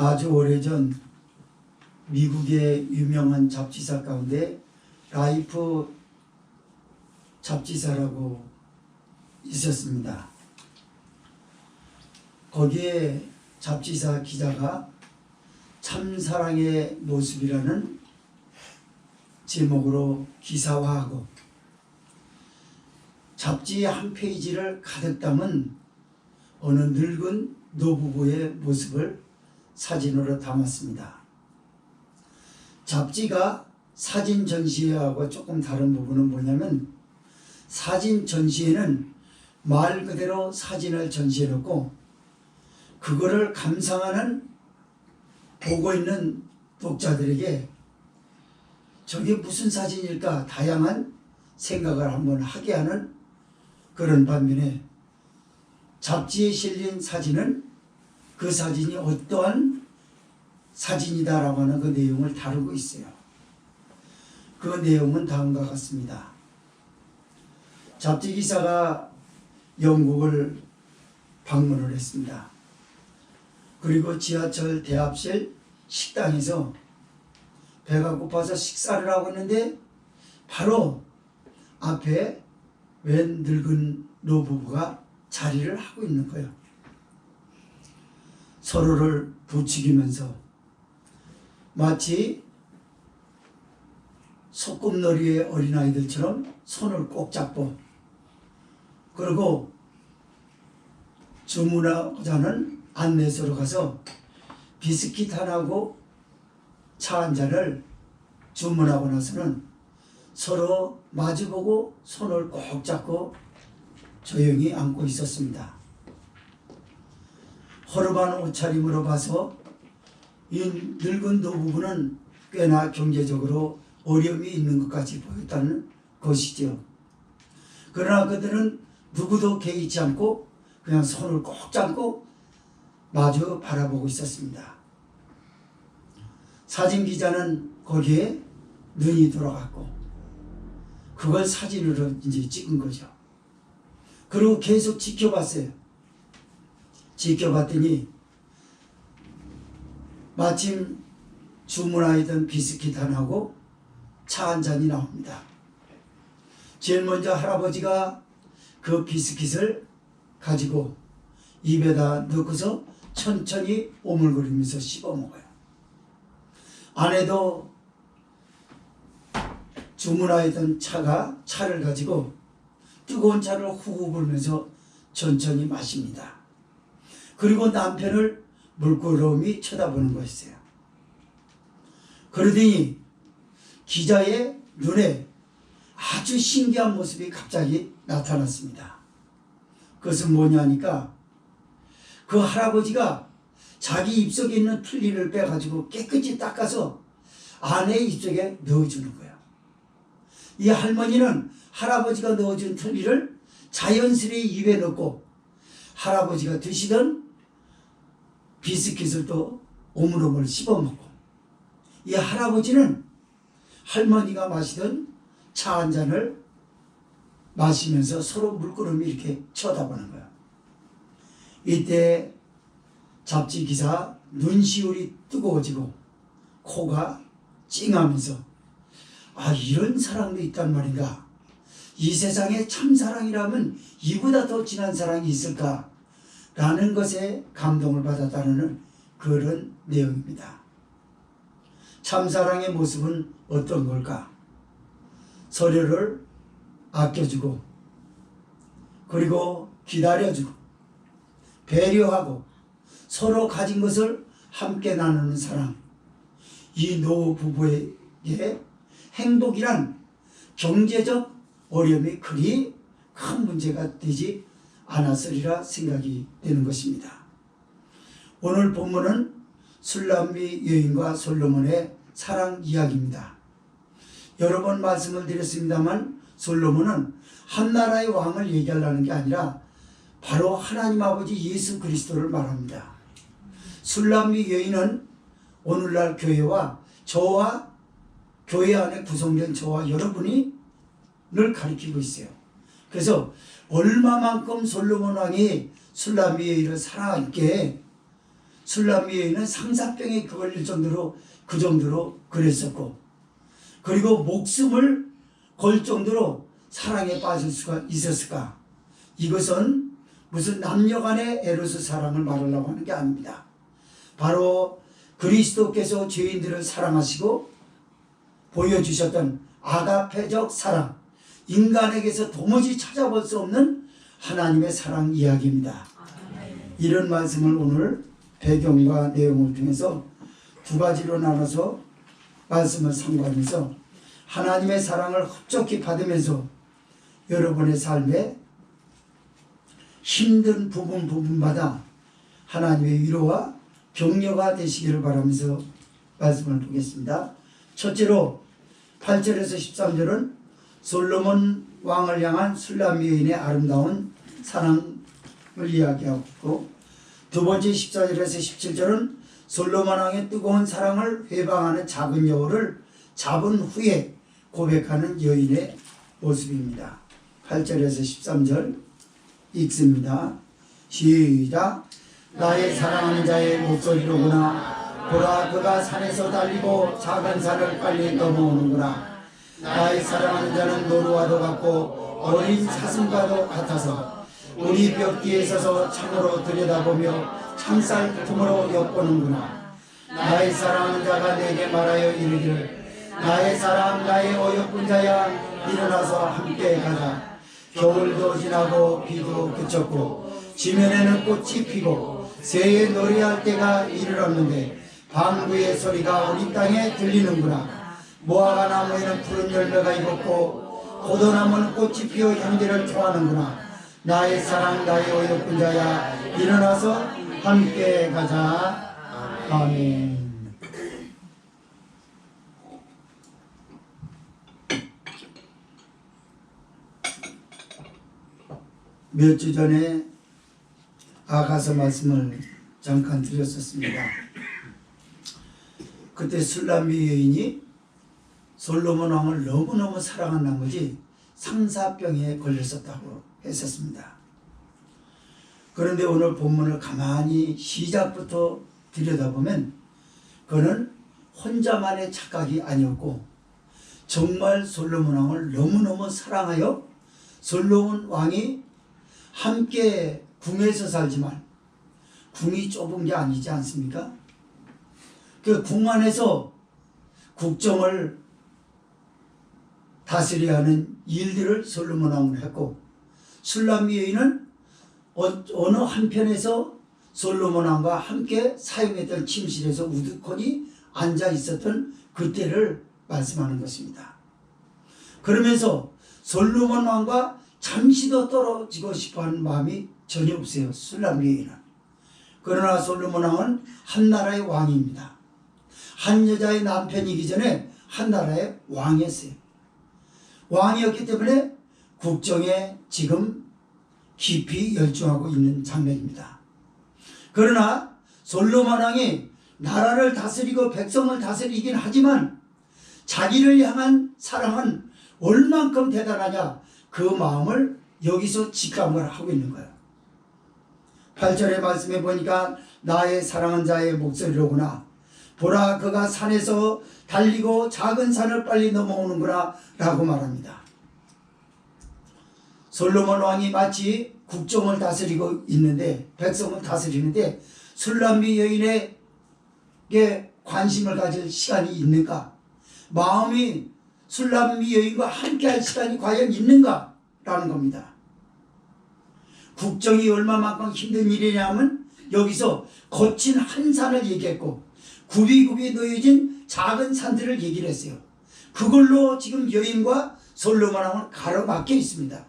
아주 오래전 미국의 유명한 잡지사 가운데 라이프 잡지사라고 있었습니다. 거기에 잡지사 기자가 참사랑의 모습이라는 제목으로 기사화하고 잡지 한 페이지를 가득 담은 어느 늙은 노부부의 모습을 사진으로 담았습니다. 잡지가 사진 전시회하고 조금 다른 부분은 뭐냐면, 사진 전시회는 말 그대로 사진을 전시해 놓고 그거를 감상하는 보고 있는 독자들에게 저게 무슨 사진일까 다양한 생각을 한번 하게 하는 그런 반면에, 잡지에 실린 사진은 그 사진이 어떠한 사진이다라고 하는 그 내용을 다루고 있어요. 그 내용은 다음과 같습니다. 잡지 기사가 영국을 방문을 했습니다. 그리고 지하철 대합실 식당에서 배가 고파서 식사를 하고 있는데 바로 앞에 웬 늙은 노부부가 자리를 하고 있는 거예요. 서로를 부추기면서 마치 소꿉놀이의 어린아이들처럼 손을 꼭 잡고, 그리고 주문하고자 하는 안내소로 가서 비스킷 하나하고 차 한 잔을 주문하고 나서는 서로 마주보고 손을 꼭 잡고 조용히 안고 있었습니다. 허름한 옷차림으로 봐서 이 늙은 노부부는 꽤나 경제적으로 어려움이 있는 것까지 보였다는 것이죠. 그러나 그들은 누구도 개의치 않고 그냥 손을 꼭 잡고 마주 바라보고 있었습니다. 사진 기자는 거기에 눈이 돌아갔고 그걸 사진으로 이제 찍은 거죠. 그리고 계속 지켜봤어요. 지켜봤더니 마침 주문하던 비스킷 하나하고 차 한 잔이 나옵니다. 제일 먼저 할아버지가 그 비스킷을 가지고 입에다 넣고서 천천히 오물거리면서 씹어 먹어요. 아내도 주문하던 차를 가지고 뜨거운 차를 후후 불면서 천천히 마십니다. 그리고 남편을 물끄러미 쳐다보는 것이었어요. 그러더니 기자의 눈에 아주 신기한 모습이 갑자기 나타났습니다. 그것은 뭐냐니까, 그 할아버지가 자기 입속에 있는 틀니를 빼가지고 깨끗이 닦아서 아내 입속에 넣어주는 거예요. 이 할머니는 할아버지가 넣어준 틀니를 자연스레 입에 넣고 할아버지가 드시던 비스킷을 또 오물오물 씹어먹고, 이 할아버지는 할머니가 마시던 차 한 잔을 마시면서 서로 물끄러미 이렇게 쳐다보는 거야. 이때 잡지 기사 눈시울이 뜨거워지고 코가 찡하면서, 아, 이런 사랑도 있단 말인가? 이 세상에 참사랑이라면 이보다 더 진한 사랑이 있을까? 라는 것에 감동을 받았다는 그런 내용입니다. 참사랑의 모습은 어떤 걸까? 서로를 아껴주고, 그리고 기다려주고, 배려하고, 서로 가진 것을 함께 나누는 사랑. 이 노부부에게 행복이란 경제적 어려움이 그리 큰 문제가 되지 않았으리라 생각이 되는 것입니다. 오늘 본문은 술람미 여인과 솔로몬의 사랑 이야기입니다. 여러 번 말씀을 드렸습니다만 솔로몬은 한 나라의 왕을 얘기하려는 게 아니라 바로 하나님 아버지 예수 그리스도를 말합니다. 술람미 여인은 오늘날 교회와 저와 교회 안에 구성된 저와 여러분이 늘 가리키고 있어요. 그래서 얼마만큼 솔로몬 왕이 술람미 여인을 사랑했기에 술람미 여인은 상사병에 걸릴 정도로 그 정도로 그랬었고, 그리고 목숨을 걸 정도로 사랑에 빠질 수가 있었을까? 이것은 무슨 남녀간의 에로스 사랑을 말하려고 하는 게 아닙니다. 바로 그리스도께서 죄인들을 사랑하시고 보여주셨던 아가페적 사랑, 인간에게서 도무지 찾아볼 수 없는 하나님의 사랑 이야기입니다. 이런 말씀을 오늘 배경과 내용을 통해서 두 가지로 나눠서 말씀을 참고하면서 하나님의 사랑을 흡족히 받으면서 여러분의 삶에 힘든 부분마다 하나님의 위로와 격려가 되시기를 바라면서 말씀을 보겠습니다. 첫째로 8절에서 13절은 솔로몬 왕을 향한 술람 여인의 아름다운 사랑을 이야기하고, 두 번째 14절에서 17절은 솔로몬 왕의 뜨거운 사랑을 회방하는 작은 여우를 잡은 후에 고백하는 여인의 모습입니다. 8절에서 13절 읽습니다. 시작. 나의 사랑하는 자의 목소리로구나. 보라, 그가 산에서 달리고 작은 산을 빨리 넘어오는구나. 나의 사랑하는 자는 노루와도 같고 어린 사슴과도 같아서 우리 벽 뒤에 서서 창으로 들여다보며 창살 틈으로 엿보는구나. 나의 사랑하는 자가 내게 말하여 이르기를, 나의 사랑, 나의 어여쁜 자야, 일어나서 함께 가자. 겨울도 지나고 비도 그쳤고 지면에는 꽃이 피고 새의 노래할 때가 이르렀는데 방구의 소리가 우리 땅에 들리는구나. 무화과 나무에는 푸른 열매가 익었고 포도나무는 꽃이 피어 향기를 토하는구나. 나의 사랑, 나의 어여쁜 자야, 일어나서 함께 가자. 아멘. 몇 주 전에 아가서 말씀을 잠깐 드렸었습니다. 그때 술람미 여인이 솔로몬 왕을 너무너무 사랑한 나머지 상사병에 걸렸었다고 했었습니다. 그런데 오늘 본문을 가만히 시작부터 들여다보면 그는 혼자만의 착각이 아니었고 정말 솔로몬 왕을 너무너무 사랑하여 솔로몬 왕이 함께 궁에서 살지만 궁이 좁은 게 아니지 않습니까? 그 궁 안에서 국정을 다스려야 하는 일들을 솔로몬 왕은 했고, 술람미 여인은 어느 한편에서 솔로몬 왕과 함께 사용했던 침실에서 우두커니 앉아 있었던 그때를 말씀하는 것입니다. 그러면서 솔로몬 왕과 잠시 더 떨어지고 싶어하는 마음이 전혀 없어요, 술람미 여인은. 그러나 솔로몬 왕은 한 나라의 왕입니다. 한 여자의 남편이기 전에 한 나라의 왕이었어요. 왕이었기 때문에 국정에 지금 깊이 열중하고 있는 장면입니다. 그러나 솔로몬 왕이 나라를 다스리고 백성을 다스리긴 하지만 자기를 향한 사랑은 얼만큼 대단하냐, 그 마음을 여기서 직감을 하고 있는 거예요. 8절의 말씀에 보니까 나의 사랑한 자의 목소리로구나. 보라, 그가 산에서 달리고 작은 산을 빨리 넘어오는구나 라고 말합니다. 솔로몬 왕이 마치 국정을 다스리고 있는데, 백성을 다스리는데 술람미 여인에게 관심을 가질 시간이 있는가? 마음이 술람미 여인과 함께할 시간이 과연 있는가? 라는 겁니다. 국정이 얼마만큼 힘든 일이냐면 여기서 거친 한 산을 얘기했고 굽이굽이 놓여진 작은 산들을 얘기를 했어요. 그걸로 지금 여인과 솔로몬 왕은 가로막혀 있습니다.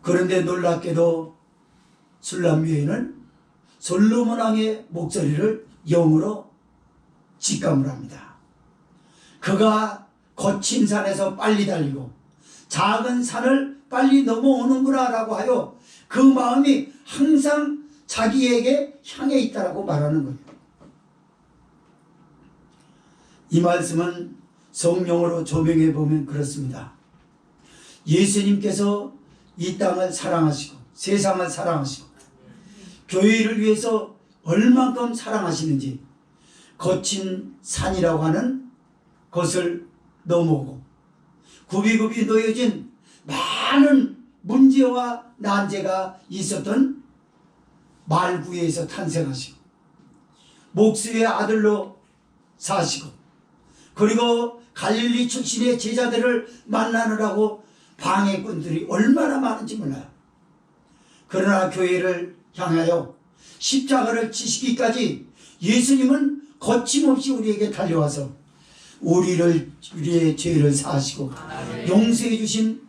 그런데 놀랍게도 술람미 여인은 솔로몬 왕의 목소리를 영으로 직감을 합니다. 그가 거친 산에서 빨리 달리고 작은 산을 빨리 넘어오는구나 라고 하여 그 마음이 항상 자기에게 향해 있다라고 말하는 거예요. 이 말씀은 성령으로 조명해 보면 그렇습니다. 예수님께서 이 땅을 사랑하시고 세상을 사랑하시고 교회를 위해서 얼만큼 사랑하시는지 거친 산이라고 하는 것을 넘어오고 굽이굽이 놓여진 많은 문제와 난제가 있었던 말구에서 탄생하시고 목수의 아들로 사시고 그리고 갈릴리 출신의 제자들을 만나느라고 방해꾼들이 얼마나 많은지 몰라요. 그러나 교회를 향하여 십자가를 지시기까지 예수님은 거침없이 우리에게 달려와서 우리의 죄를 사하시고 용서해 주신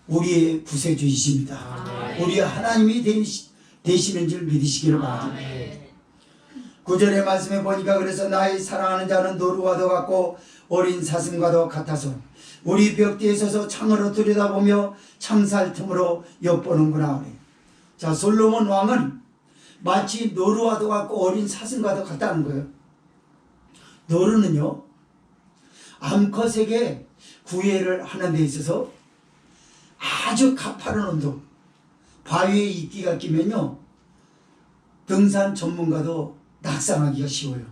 우리의 구세주이십니다. 우리의 하나님이 되시는 줄 믿으시기를 바랍니다. 9절의 말씀에 보니까 그래서 나의 사랑하는 자는 노루와도 같고 어린 사슴과도 같아서 우리 벽뒤에 서서 창으로 들여다보며 창살 틈으로 엿보는구나. 자, 솔로몬 왕은 마치 노루와도 같고 어린 사슴과도 같다는 거예요. 노루는요, 암컷에게 구애를 하는 데 있어서 아주 가파른 온도, 바위에 이끼가 끼면요 등산 전문가도 낙상하기가 쉬워요.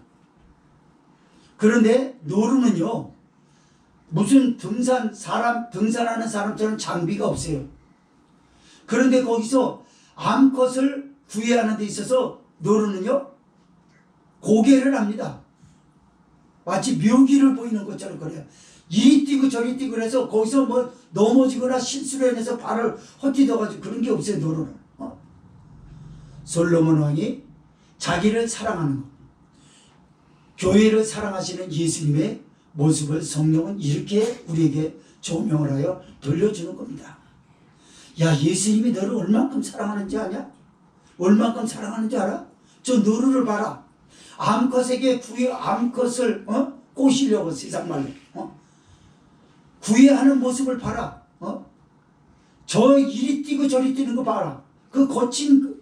그런데 노루는요 무슨 등산하는 사람처럼 장비가 없어요. 그런데 거기서 암컷을 구애하는 데 있어서 노루는요 고개를 합니다. 마치 묘기를 보이는 것처럼 그래요. 이리 뛰고 저리 뛰고 그래서 거기서 뭐 넘어지거나 실수를 해서 발을 헛디뎌가지고 그런 게 없어요. 노루는. 솔로몬 왕이 자기를 사랑하는 것, 교회를 사랑하시는 예수님의 모습을 성령은 이렇게 우리에게 조명을 하여 돌려주는 겁니다. 야, 예수님이 너를 얼만큼 사랑하는지 아냐? 얼만큼 사랑하는지 알아? 저 노루를 봐라. 암컷에게 암컷을 꼬시려고 세상 말로 구애하는 모습을 봐라. 저 이리 뛰고 저리 뛰는 거 봐라. 그 거친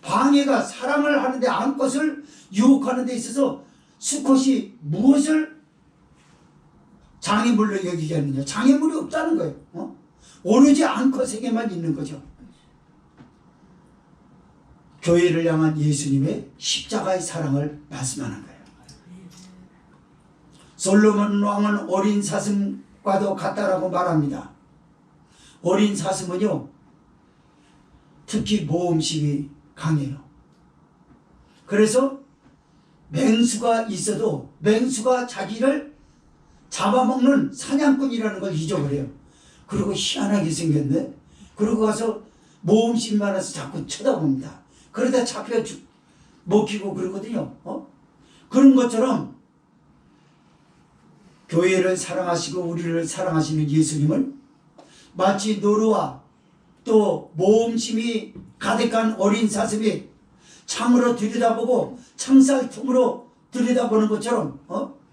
방해가 사랑을 하는데 암컷을 유혹하는 데 있어서 수컷이 무엇을 장애물로 여기겠느냐. 장애물이 없다는 거예요. 오로지 암컷에게만 있는 거죠. 교회를 향한 예수님의 십자가의 사랑을 말씀하는 거예요. 솔로몬 왕은 어린 사슴과도 같다라고 말합니다. 어린 사슴은요 특히 모험심이 강해요. 그래서 맹수가 있어도 맹수가 자기를 잡아먹는 사냥꾼이라는 걸 잊어버려요. 그리고 희한하게 생겼네. 그러고 가서 모험심이 많아서 자꾸 쳐다봅니다. 그러다 잡혀 먹히고 그러거든요. 그런 것처럼 교회를 사랑하시고 우리를 사랑하시는 예수님은 마치 노루와 또 모험심이 가득한 어린 사슴이 창으로 들여다보고 창살 틈으로 들여다보는 것처럼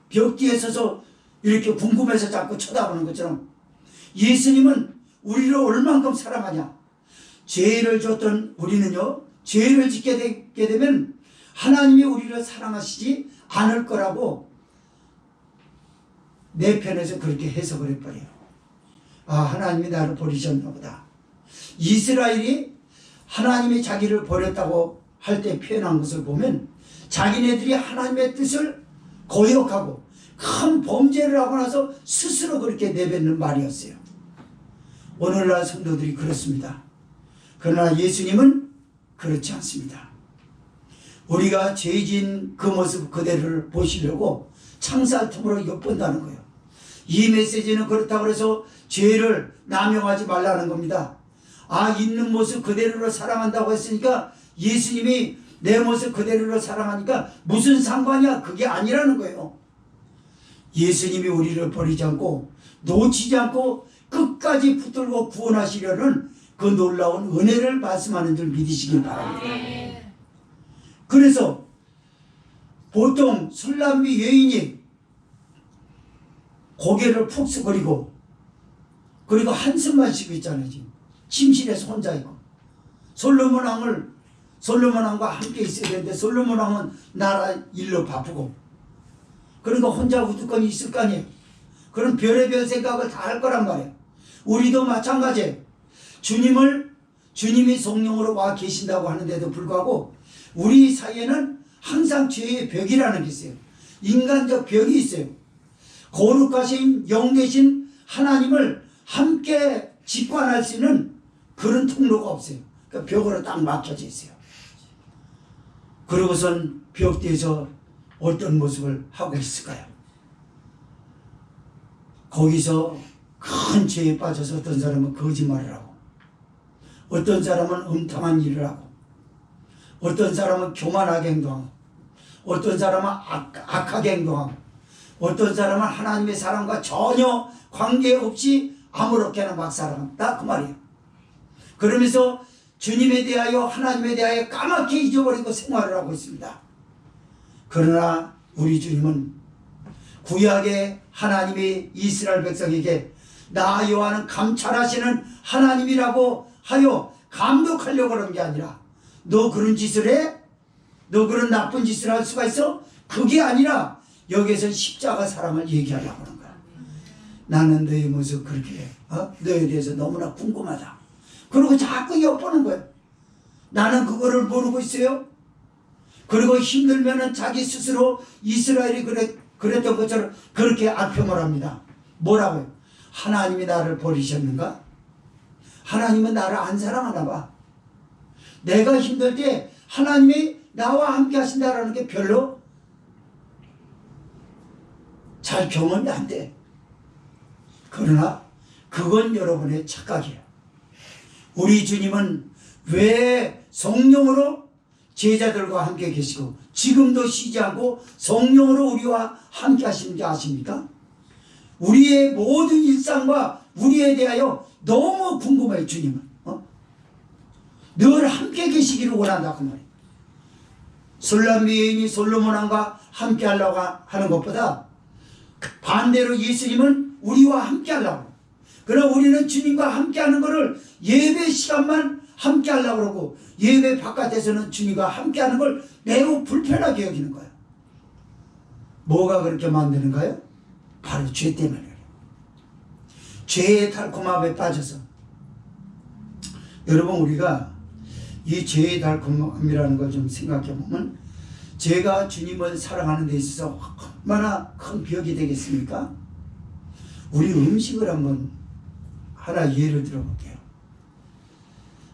벽 뒤에 서서 이렇게 궁금해서 자꾸 쳐다보는 것처럼 예수님은 우리를 얼만큼 사랑하냐. 죄를 줬던 우리는요 죄를 짓게 되면 하나님이 우리를 사랑하시지 않을 거라고 내 편에서 그렇게 해석을 해버려요. 아, 하나님이 나를 버리셨나 보다. 이스라엘이 하나님이 자기를 버렸다고 할 때 표현한 것을 보면 자기네들이 하나님의 뜻을 거역하고 큰 범죄를 하고 나서 스스로 그렇게 내뱉는 말이었어요. 오늘날 성도들이 그렇습니다. 그러나 예수님은 그렇지 않습니다. 우리가 죄진 그 모습 그대로를 보시려고 창살 틈으로 엿본다는 거예요. 이 메시지는 그렇다고 해서 죄를 남용하지 말라는 겁니다. 아, 있는 모습 그대로를 사랑한다고 했으니까 예수님이 내 모습 그대로를 사랑하니까 무슨 상관이야. 그게 아니라는 거예요. 예수님이 우리를 버리지 않고 놓치지 않고 끝까지 붙들고 구원하시려는 그 놀라운 은혜를 말씀하는 줄 믿으시길 바랍니다. 그래서 보통 술람비 여인이 고개를 푹 숙이고 그리고 한숨만 쉬고 있잖아요. 지금 침실에서 혼자 있고 솔로몬 왕과 함께 있어야 되는데 솔로몬 왕은 나라 일로 바쁘고 그러니까 혼자 우두커니 있을 거 아니에요. 그런 별의별 생각을 다 할 거란 말이에요. 우리도 마찬가지예요. 주님이 성령으로 와 계신다고 하는데도 불구하고 우리 사이에는 항상 죄의 벽이라는 게 있어요. 인간적 벽이 있어요. 거룩하신 영 되신 하나님을 함께 직관할 수 있는 그런 통로가 없어요. 그러니까 벽으로 딱 막혀져 있어요. 그러고선 벽 뒤에서 어떤 모습을 하고 있을까요? 거기서 큰 죄에 빠져서 어떤 사람은 거짓말을 하고, 어떤 사람은 음탕한 일을 하고, 어떤 사람은 교만하게 행동하고, 어떤 사람은 악하게 행동하고, 어떤 사람은 하나님의 사랑과 전혀 관계없이 아무렇게나 막 살아간다 그 말이에요. 그러면서 주님에 대하여 하나님에 대하여 까맣게 잊어버리고 생활을 하고 있습니다. 그러나 우리 주님은 구약의 하나님이 이스라엘 백성에게 나 여호와는 감찰하시는 하나님이라고 하여 감독하려고 그런 게 아니라, 너 그런 짓을 해? 너 그런 나쁜 짓을 할 수가 있어? 그게 아니라 여기에서 십자가 사랑을 얘기하려고 하는 거야. 나는 너의 모습 그렇게 너에 대해서 너무나 궁금하다. 그리고 자꾸 엿보는 거야. 나는 그거를 모르고 있어요. 그리고 힘들면은 자기 스스로 이스라엘이 그랬던 것처럼 그렇게 악평을 합니다. 뭐라고요? 하나님이 나를 버리셨는가? 하나님은 나를 안 사랑하나 봐. 내가 힘들 때 하나님이 나와 함께 하신다라는 게 별로 잘 경험이 안 돼. 그러나 그건 여러분의 착각이에요. 우리 주님은 왜 성령으로 제자들과 함께 계시고 지금도 쉬지 않고 성령으로 우리와 함께 하시는지 아십니까? 우리의 모든 일상과 우리에 대하여 너무 궁금해요. 주님은 늘 함께 계시기를 원한다 그 말이에요. 술람미 여인이 솔로몬 왕과 함께 하려고 하는 것보다 반대로 예수님은 우리와 함께 하려고, 그러나 우리는 주님과 함께 하는 것을 예배 시간만 함께 하려고 그러고 예배 바깥에서는 주님과 함께 하는 걸 매우 불편하게 여기는 거예요. 뭐가 그렇게 만드는가요? 바로 죄 때문에. 죄의 달콤함에 빠져서. 여러분, 우리가 이 죄의 달콤함이라는 걸 좀 생각해 보면, 제가 주님을 사랑하는 데 있어서 얼마나 큰 벽이 되겠습니까? 우리 음식을 한번 하나 예를 들어 볼게요.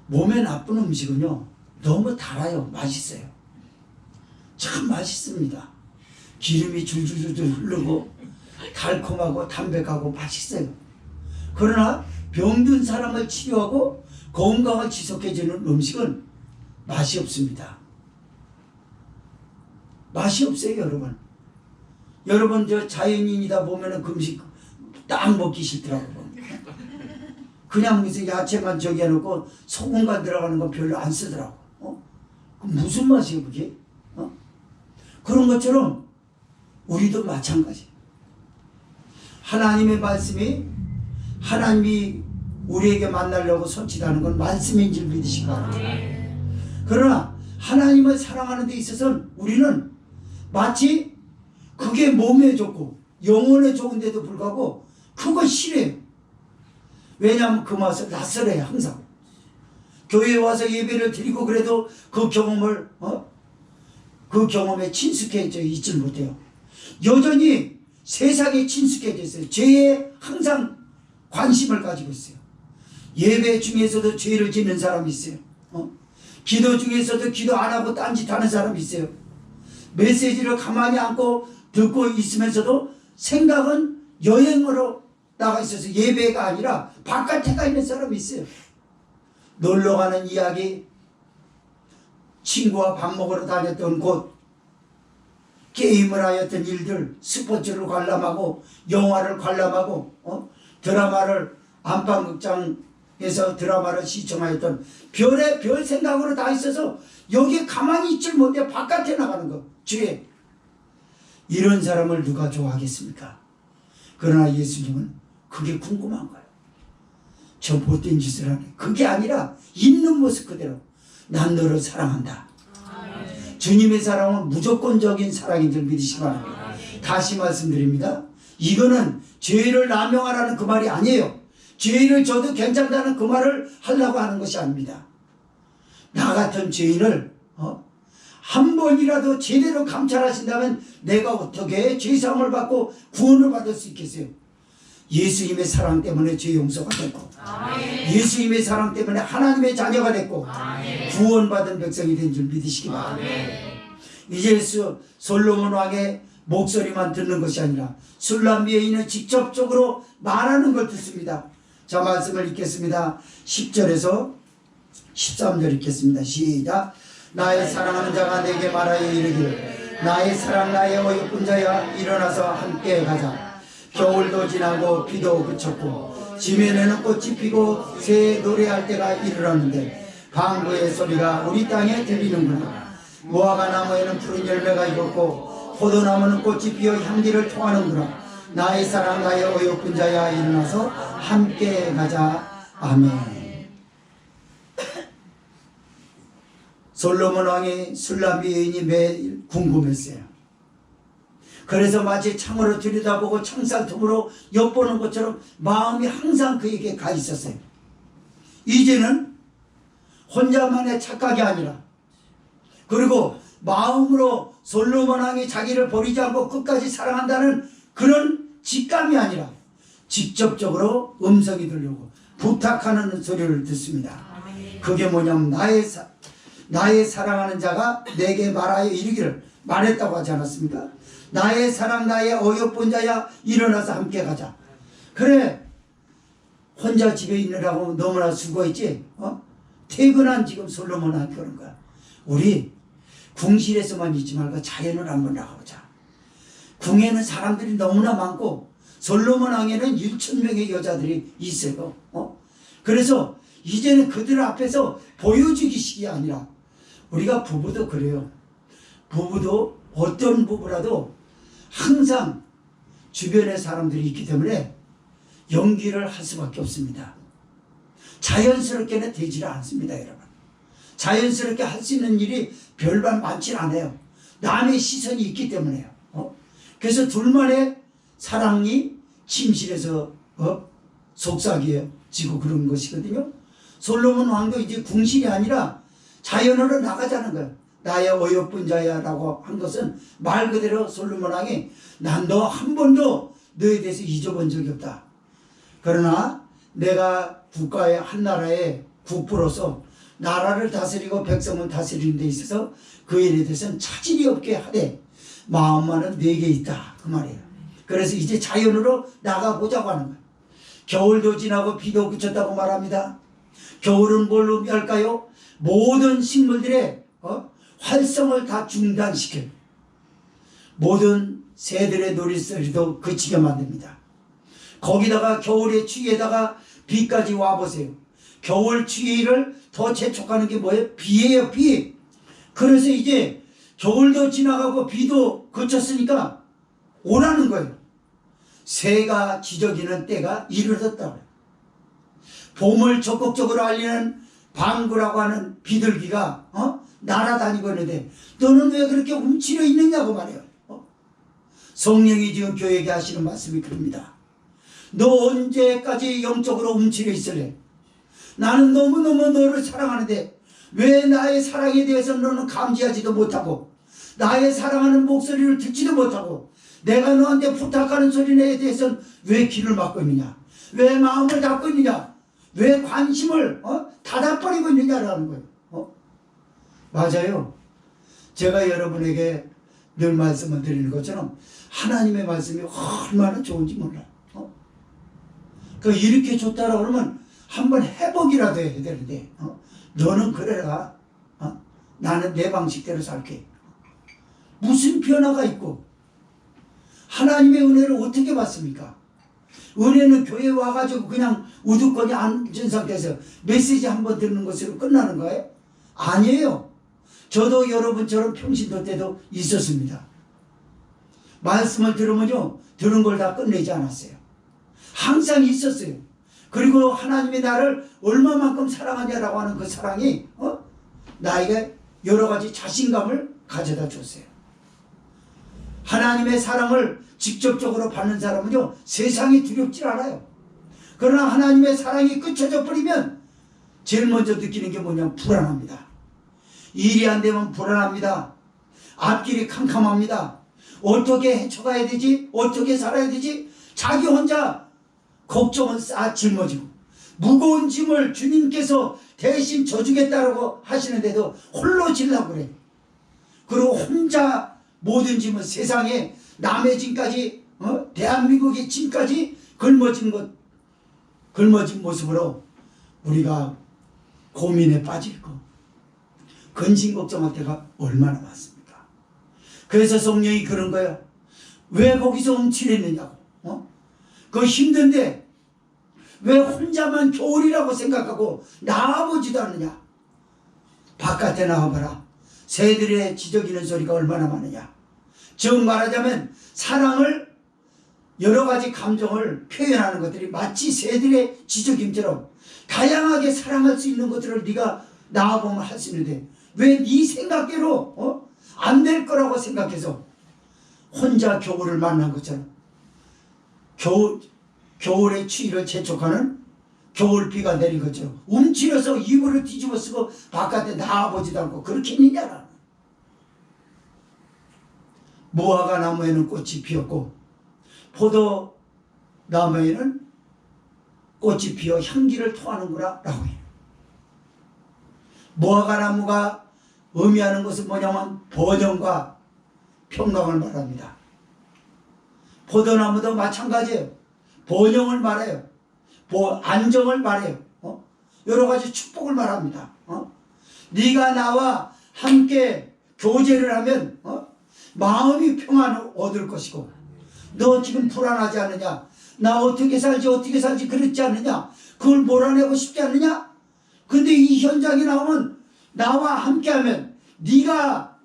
몸에 나쁜 음식은요, 너무 달아요. 맛있어요. 참 맛있습니다. 기름이 줄줄줄 흐르고 달콤하고 담백하고 맛있어요. 그러나 병든 사람을 치료하고 건강을 지속해주는 음식은 맛이 없습니다. 맛이 없어요, 여러분. 여러분, 저 자연인이다 보면은 그 음식 딱 먹기 싫더라고요. 그냥 무슨 야채만 저기 해놓고 소금간 들어가는 거 별로 안 쓰더라고. 그 무슨 맛이에요, 그게? 그런 것처럼 우리도 마찬가지. 하나님의 말씀이, 하나님이 우리에게 만나려고 손짓하는 건 말씀인 줄 믿으시기 바랍니다. 그러나 하나님을 사랑하는 데 있어서는 우리는 마치 그게 몸에 좋고 영혼에 좋은데도 불구하고 그거 싫어요. 왜냐하면 그 맛을 낯설어요. 항상 교회에 와서 예배를 드리고 그래도 그 경험을 그 경험에 친숙해져 있질 못해요. 여전히 세상에 친숙해져 있어요. 죄에 항상 관심을 가지고 있어요. 예배 중에서도 죄를 짓는 사람이 있어요. 기도 중에서도 기도 안 하고 딴짓하는 사람이 있어요. 메시지를 가만히 앉고 듣고 있으면서도 생각은 여행으로 나가 있어서 예배가 아니라 바깥에 가 있는 사람이 있어요. 놀러 가는 이야기, 친구와 밥 먹으러 다녔던 곳, 게임을 하였던 일들, 스포츠를 관람하고 영화를 관람하고 드라마를 안방극장에서 드라마를 시청하였던 별 생각으로 다 있어서 여기에 가만히 있질 못해 바깥에 나가는 거. 죄. 이런 사람을 누가 좋아하겠습니까? 그러나 예수님은 그게 궁금한 거예요. 저 못된 짓을 하네. 그게 아니라 있는 모습 그대로 난 너를 사랑한다. 주님의 사랑은 무조건적인 사랑인 줄 믿으시기 바랍니다. 다시 말씀드립니다. 이거는 죄를 남용하라는 그 말이 아니에요. 죄를 져도 괜찮다는 그 말을 하려고 하는 것이 아닙니다. 나 같은 죄인을 한 번이라도 제대로 감찰하신다면 내가 어떻게 죄사함을 받고 구원을 받을 수 있겠어요? 예수님의 사랑 때문에 죄 용서가 됐고, 예수님의 사랑 때문에 하나님의 자녀가 됐고, 구원받은 백성이 된 줄 믿으시기 바랍니다. 이제 솔로몬 왕의 목소리만 듣는 것이 아니라 술람비에 있는 직접적으로 말하는 걸 듣습니다. 자, 말씀을 읽겠습니다. 10절에서 13절 읽겠습니다. 시작. 나의 사랑하는 자가 내게 말하여 이르기를 나의 사랑 나의 어여쁜 자야 일어나서 함께 가자. 겨울도 지나고 비도 그쳤고 지면에는 꽃이 피고 새 노래할 때가 이르렀는데 방구의 소리가 우리 땅에 들리는구나. 무화과 나무에는 푸른 열매가 익었고 포도나무는 꽃이 피어 향기를 토하는구나. 나의 사랑 나의 어여쁜 자야 일어나서 함께 가자. 아멘. 솔로몬 왕이 술람비 여인이 매일 궁금했어요. 그래서 마치 창으로 들여다보고 창살톱으로 엿보는 것처럼 마음이 항상 그에게 가 있었어요. 이제는 혼자만의 착각이 아니라, 그리고 마음으로 솔로몬 왕이 자기를 버리지 않고 끝까지 사랑한다는 그런 직감이 아니라 직접적으로 음성이 들려오고 부탁하는 소리를 듣습니다. 그게 뭐냐면 나의 사랑하는 자가 내게 말하여 이르기를 말했다고 하지 않았습니까? 나의 사랑 나의 어여쁜 자야 일어나서 함께 가자. 그래, 혼자 집에 있느라고 너무나 수고했지. 퇴근한 지금 솔로몬한테 그런 거야. 우리 궁실에서만 있지 말고 자연을 한번 나가보자. 궁에는 사람들이 너무나 많고 솔로몬 왕에는 1,000명의 여자들이 있어요. 그래서 이제는 그들 앞에서 보여주기식이 아니라, 우리가 부부도 그래요. 부부도 어떤 부부라도 항상 주변에 사람들이 있기 때문에 연기를 할 수밖에 없습니다. 자연스럽게는 되지를 않습니다, 여러분. 자연스럽게 할 수 있는 일이 별반 많지 않아요. 남의 시선이 있기 때문에요. 그래서 둘만의 사랑이 침실에서 속삭여지고 그런 것이거든요. 솔로몬 왕도 이제 궁실이 아니라 자연으로 나가자는 거예요. 나의 어여쁜 자야 라고 한 것은 말 그대로 솔로몬 왕이 난 너 한 번도 너에 대해서 잊어본 적이 없다. 그러나 내가 국가의 한 나라의 국부로서 나라를 다스리고 백성을 다스리는 데 있어서 그 일에 대해서는 차질이 없게 하되 마음만은 내게 있다, 그 말이에요. 그래서 이제 자연으로 나가보자고 하는 거예요. 겨울도 지나고 비도 그쳤다고 말합니다. 겨울은 뭘 의미할까요? 모든 식물들의 활성을 다 중단시켜요. 모든 새들의 놀이소리도 그치게 만듭니다. 거기다가 겨울의 추위에다가 비까지 와보세요. 겨울 추위를 더 재촉하는 게 뭐예요? 비예요, 비. 그래서 이제 겨울도 지나가고 비도 그쳤으니까 오라는 거예요. 새가 지저귀는 때가 이르렀다고. 봄을 적극적으로 알리는 방구라고 하는 비둘기가 날아다니고 있는데 너는 왜 그렇게 움츠려 있느냐고 말해요. 성령이 지금 교회에게 하시는 말씀이 그럽니다. 너 언제까지 영적으로 움츠려 있을래? 나는 너무너무 너를 사랑하는데 왜 나의 사랑에 대해서 너는 감지하지도 못하고 나의 사랑하는 목소리를 듣지도 못하고 내가 너한테 부탁하는 소리에 대해서는 왜 귀를 막고 있느냐? 왜 마음을 닫고 있느냐? 왜 관심을 닫아버리고 있느냐라는 거예요. 맞아요. 제가 여러분에게 늘 말씀을 드리는 것처럼 하나님의 말씀이 얼마나 좋은지 몰라요. 이렇게 좋다라고 그러면 한번 해보기라도 해야 되는데 너는 그래라. 나는 내 방식대로 살게. 무슨 변화가 있고 하나님의 은혜를 어떻게 받습니까? 은혜는 교회에 와가지고 그냥 우두커니 앉은 상태에서 메시지 한번 듣는 것으로 끝나는 거예요? 아니에요. 저도 여러분처럼 평신도 때도 있었습니다. 말씀을 들으면요, 들은 걸 다 끝내지 않았어요. 항상 있었어요. 그리고 하나님이 나를 얼마만큼 사랑하냐라고 하는 그 사랑이 나에게 여러 가지 자신감을 가져다 줬어요. 하나님의 사랑을 직접적으로 받는 사람은요, 세상이 두렵지 않아요. 그러나 하나님의 사랑이 끊어져 버리면 제일 먼저 느끼는 게 뭐냐면 불안합니다. 일이 안 되면 불안합니다. 앞길이 캄캄합니다. 어떻게 헤쳐가야 되지? 어떻게 살아야 되지? 자기 혼자 걱정은 싹 짊어지고 무거운 짐을 주님께서 대신 져주겠다고 하시는데도 홀로 질라고 그래. 그리고 혼자 모든 짐을 세상에 남의 짐까지 대한민국의 짐까지 걸머진 모습으로 우리가 고민에 빠질 거 근심 걱정할 때가 얼마나 많습니까? 그래서 성령이 그런 거야. 왜 거기서 움츠렸느냐고. 그거 힘든데 왜 혼자만 겨울이라고 생각하고 나아보지도 않느냐. 바깥에 나와봐라. 새들의 지저귀는 소리가 얼마나 많으냐. 즉 말하자면 사랑을 여러 가지 감정을 표현하는 것들이 마치 새들의 지저귀처럼 다양하게 사랑할 수 있는 것들을 네가 나와보면 할 수 있는데 왜 네 생각대로 안 될 거라고 생각해서 혼자 겨울을 만난 것처럼 겨울의 추위를 재촉하는 겨울비가 내린 것처럼 움츠려서 이불을 뒤집어 쓰고 바깥에 나와보지도 않고 그렇게 있느냐. 무화과 나무에는 꽃이 피었고 포도나무에는 꽃이 피어 향기를 토하는구나 라고 해요. 무화과 나무가 의미하는 것은 뭐냐면 번영과 평강을 말합니다. 포도나무도 마찬가지예요. 번영을 말해요. 안정을 말해요. 여러 가지 축복을 말합니다. 네가 나와 함께 교제를 하면 마음이 평안을 얻을 것이고 너 지금 불안하지 않느냐? 나 어떻게 살지 그렇지 않느냐? 그걸 몰아내고 싶지 않느냐? 근데 이 현장에 나오면 나와 함께하면 네가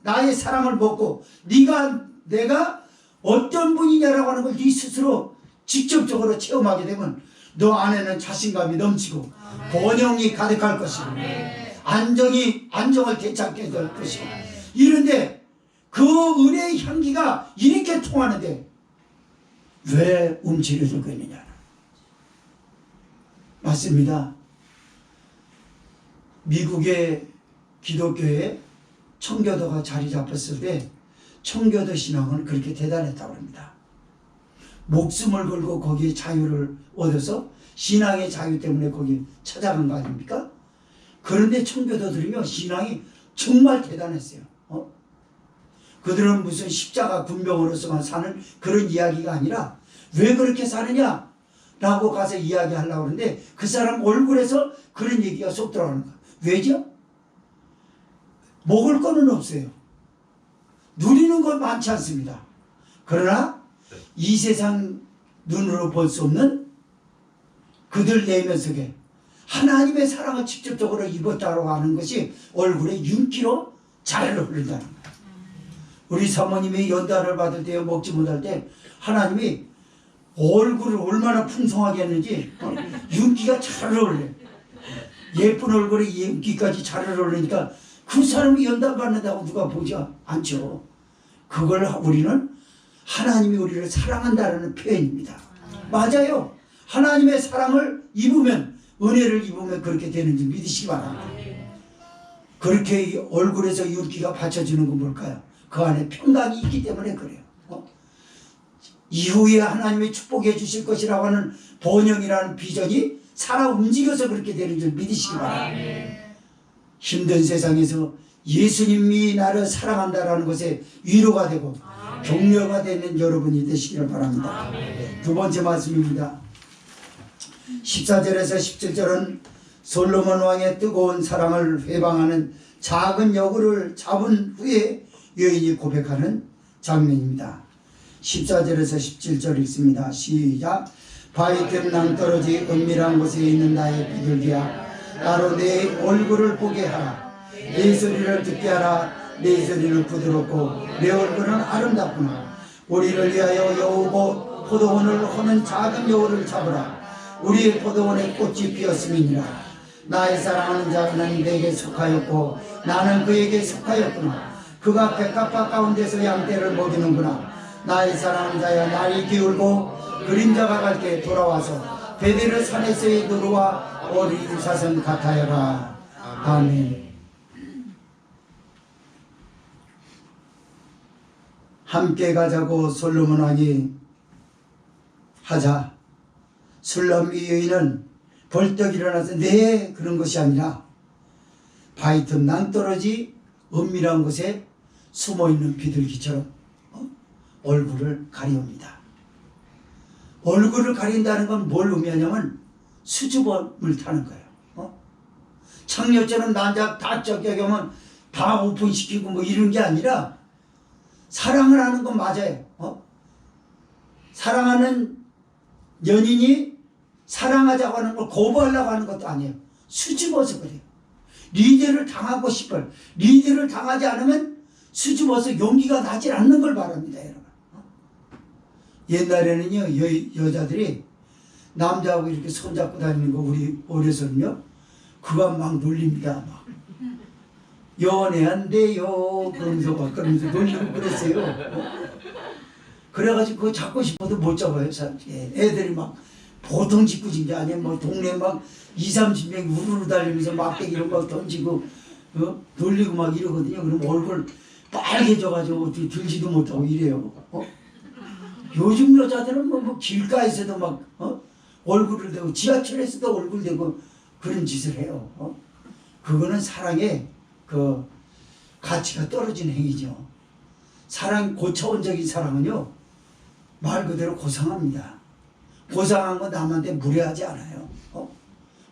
나의 사랑을 먹고 내가 어떤 분이냐라고 하는 걸 네 스스로 직접적으로 체험하게 되면 너 안에는 자신감이 넘치고 번영이 가득할 것이고 안정을 되찾게 될 것이고 이런데 그 은혜의 향기가 이렇게 통하는데 왜 움츠려들고 있느냐. 맞습니다. 미국의 기독교에 청교도가 자리 잡혔을 때 청교도 신앙은 그렇게 대단했다고 합니다. 목숨을 걸고 거기에 자유를 얻어서 신앙의 자유 때문에 거기 찾아간 거 아닙니까? 그런데 청교도들이며 신앙이 정말 대단했어요. 그들은 무슨 십자가 군병으로서만 사는 그런 이야기가 아니라 왜 그렇게 사느냐 라고 가서 이야기하려고 하는데 그 사람 얼굴에서 그런 얘기가 쏙 들어가는 거예요. 왜죠? 먹을 거는 없어요. 누리는 건 많지 않습니다. 그러나 이 세상 눈으로 볼 수 없는 그들 내면 속에 하나님의 사랑을 직접적으로 입었다고 하는 것이 얼굴에 윤기로 자르르 흐른다는 거예요. 우리 사모님이 연단을 받을 때 먹지 못할 때 하나님이 얼굴을 얼마나 풍성하게 했는지 윤기가 자르르 흘려요. 예쁜 얼굴에 윤기까지 자르르 흘리니까 그 사람이 연단 받는다고 누가 보지 않죠. 그걸 우리는 하나님이 우리를 사랑한다는 표현입니다. 맞아요. 하나님의 사랑을 입으면 은혜를 입으면 그렇게 되는지 믿으시기 바랍니다. 그렇게 얼굴에서 윤기가 받쳐지는 건 뭘까요? 그 안에 평강이 있기 때문에 그래요. 이후에 하나님의 축복해 주실 것이라고 하는 번영이라는 비전이 살아 움직여서 그렇게 되는 줄 믿으시기 바랍니다. 힘든 세상에서 예수님이 나를 사랑한다라는 것에 위로가 되고 격려가 되는 여러분이 되시기를 바랍니다. 두 번째 말씀입니다. 14절에서 17절은 솔로몬 왕의 뜨거운 사랑을 회방하는 작은 여우를 잡은 후에 여인이 고백하는 장면입니다. 14절에서 17절 읽습니다. 시작. 바위 틈 낭떠러지 은밀한 곳에 있는 나의 비둘기야, 나로 내 얼굴을 보게 하라. 내 소리를 듣게 하라. 내 소리는 부드럽고 내 얼굴은 아름답구나. 우리를 위하여 여우고 포도원을 허는 작은 여우를 잡으라. 우리의 포도원에 꽃이 피었음이니라. 나의 사랑하는 자는 내게 속하였고 나는 그에게 속하였구나. 그가 백합화 가운데서 양떼를 먹이는구나. 나의 사랑하는 자야, 날이 기울고 그림자가 갈 때 돌아와서 베델의 산에서의 노루와 어린 사슴 같아여라. 아멘. 함께 가자고 솔로몬 왕이 하자 술람미 여인은 벌떡 일어나서 네 그런 것이 아니라 바위 틈 낭떠러지 은밀한 곳에 숨어있는 비둘기처럼 얼굴을 가리옵니다. 얼굴을 가린다는 건 뭘 의미하냐면 수줍음을 타는 거예요. 창녀처럼 난자 다 적격하면 다 오픈시키고 뭐 이런 게 아니라 사랑을 하는 건 맞아요. 사랑하는 연인이 사랑하자고 하는 걸 거부하려고 하는 것도 아니에요. 수줍어서 그래요. 리드를 당하고 싶어요. 리드를 당하지 않으면 수줍어서 용기가 나질 않는 걸 바랍니다, 여러분. 옛날에는요, 여자들이 남자하고 이렇게 손잡고 다니는 거 우리 어려서는요, 그거 막 놀립니다. 막. 연애한대요. 그러면서 놀리고 그랬어요. 그래가지고 그거 잡고 싶어도 못 잡아요. 애들이 막 보통 짓궂은 게 아니에요. 뭐 동네 막 20-30명이 우르르 달리면서 막대기를 막 던지고 놀리고 막 이러거든요. 그럼 얼굴 빨개져가지고 어떻게 들지도 못하고 이래요. 요즘 여자들은 뭐 길가에서도 막 얼굴을 대고 지하철에서도 얼굴 대고 그런 짓을 해요. 그거는 사랑의 그 가치가 떨어진 행위죠. 사랑, 고차원적인 사랑은요, 말 그대로 고상합니다. 고상한 거 남한테 무례하지 않아요.